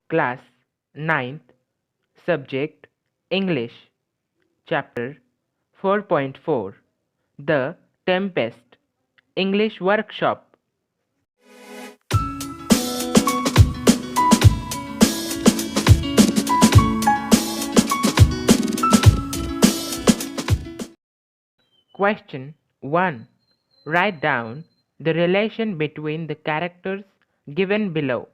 Class 9th. Subject English. Chapter 4.4 The Tempest. English Workshop. Question 1. Write down the relation between the characters given below.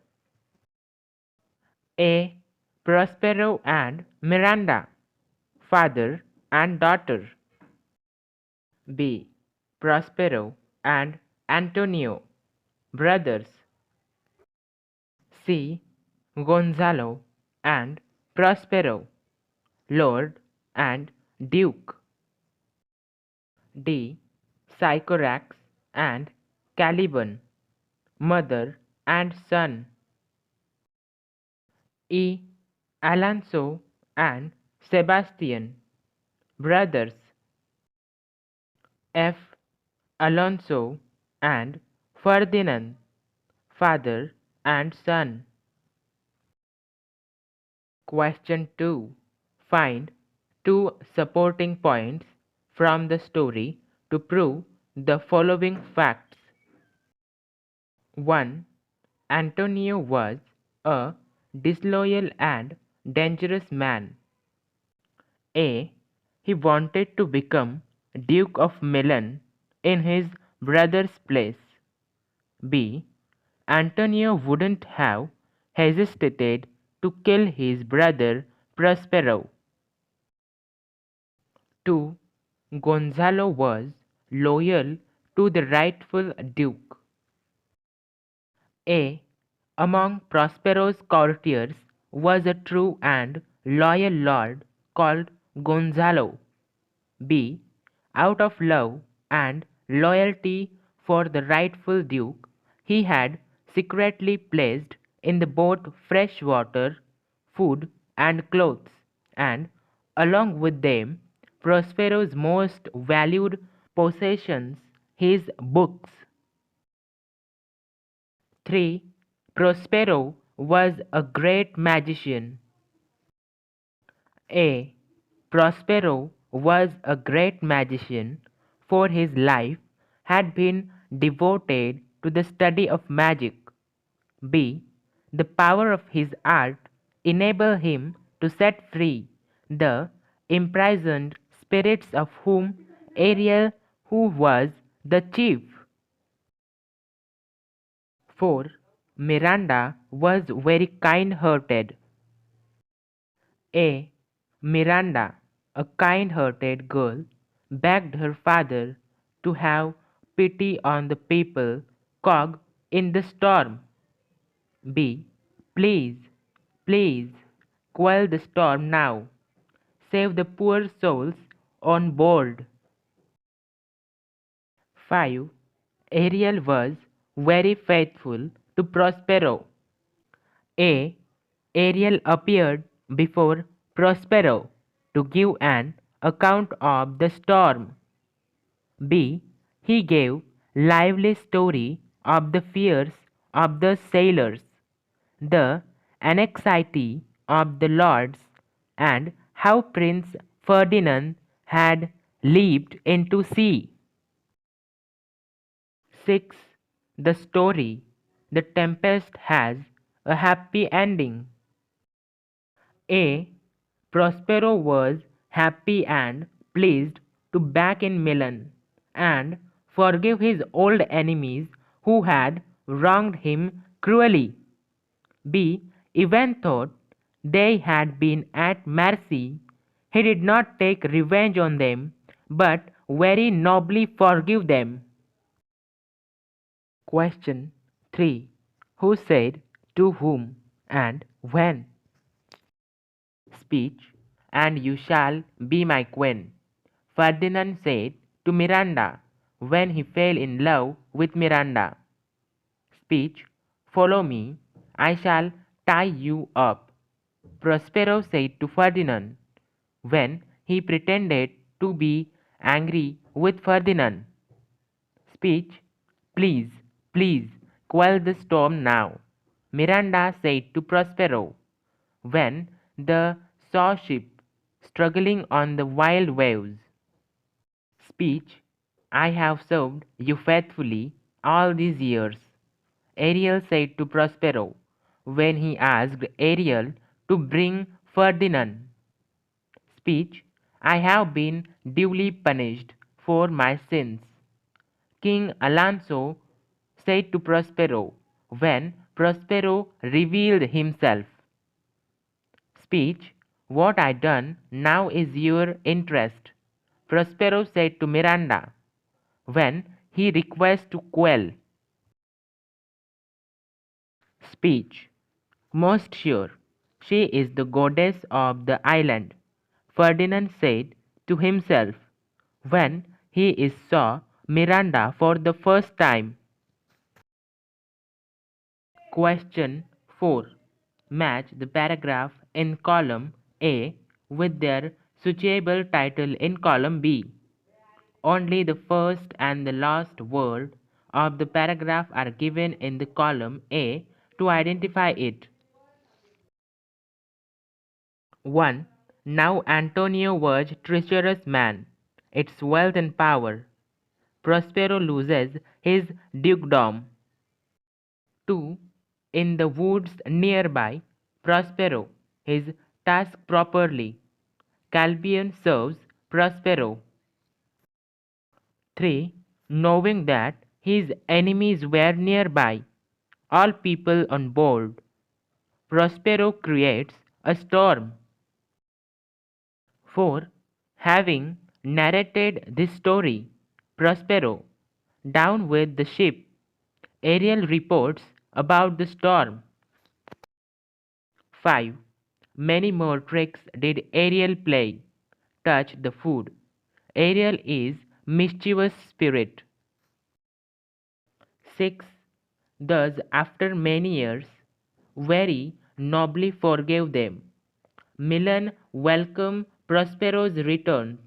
A. Prospero and Miranda, father and daughter. B. Prospero and Antonio, brothers. C. Gonzalo and Prospero, lord and duke. D. Sycorax and Caliban, mother and son. E. Alonso and Sebastian, brothers. F. Alonso and Ferdinand, father and son. Question 2. Find two supporting points from the story to prove the following facts. 1. Antonio was a disloyal and dangerous man. A. He wanted to become Duke of Milan in his brother's place. B. Antonio wouldn't have hesitated to kill his brother Prospero. 2. Gonzalo was loyal to the rightful duke. A. Among Prospero's courtiers was a true and loyal lord called Gonzalo. B. Out of love and loyalty for the rightful duke, he had secretly placed in the boat fresh water, food, and clothes, and along with them Prospero's most valued possessions, his books. 3. Prospero was a great magician. A. Prospero was a great magician, for his life had been devoted to the study of magic. B. The power of his art enabled him to set free the imprisoned spirits of whom Ariel, who was the chief. 4. Miranda was very kind-hearted. A. Miranda, a kind-hearted girl, begged her father to have pity on the people caught in the storm. B. Please, please, quell the storm now. Save the poor souls on board. 5. Ariel was very faithful to Prospero. A. Ariel appeared before Prospero to give an account of the storm. B. He gave lively story of the fears of the sailors, the anxiety of the lords, and how Prince Ferdinand had leaped into sea. 6. The story The Tempest has a happy ending. A. Prospero was happy and pleased to back in Milan and forgive his old enemies who had wronged him cruelly. B. Even though they had been at mercy, he did not take revenge on them, but very nobly forgive them. Question 3. Who said to whom and when? Speech. And you shall be my queen, Ferdinand said to Miranda when he fell in love with Miranda. Speech. Follow me, I shall tie you up, Prospero said to Ferdinand when he pretended to be angry with Ferdinand. Speech. Please, please, quell the storm now, Miranda said to Prospero when the saw ship struggling on the wild waves. Speech, I have served you faithfully all these years, Ariel said to Prospero when he asked Ariel to bring Ferdinand. Speech, I have been duly punished for my sins, King Alonso said to Prospero when Prospero revealed himself. Speech, what I done now is your interest, Prospero said to Miranda when he requested to quell. Speech, most sure, she is the goddess of the island, Ferdinand said to himself when he saw Miranda for the first time. Question 4. Match the paragraph in column A with their suitable title in column B. Only the first and the last word of the paragraph are given in the column A to identify it. 1. Now Antonio was treacherous man, its wealth and power. Prospero loses his dukedom. 2. In the woods nearby, Prospero, his task properly. Calbion serves Prospero. 3. Knowing that his enemies were nearby, all people on board, Prospero creates a storm. 4. Having narrated this story, Prospero, down with the ship, Ariel reports about the storm. 5. Many more tricks did Ariel play. Touch the food. Ariel is mischievous spirit. 6. Thus after many years, very nobly forgave them. Milan welcomed Prospero's return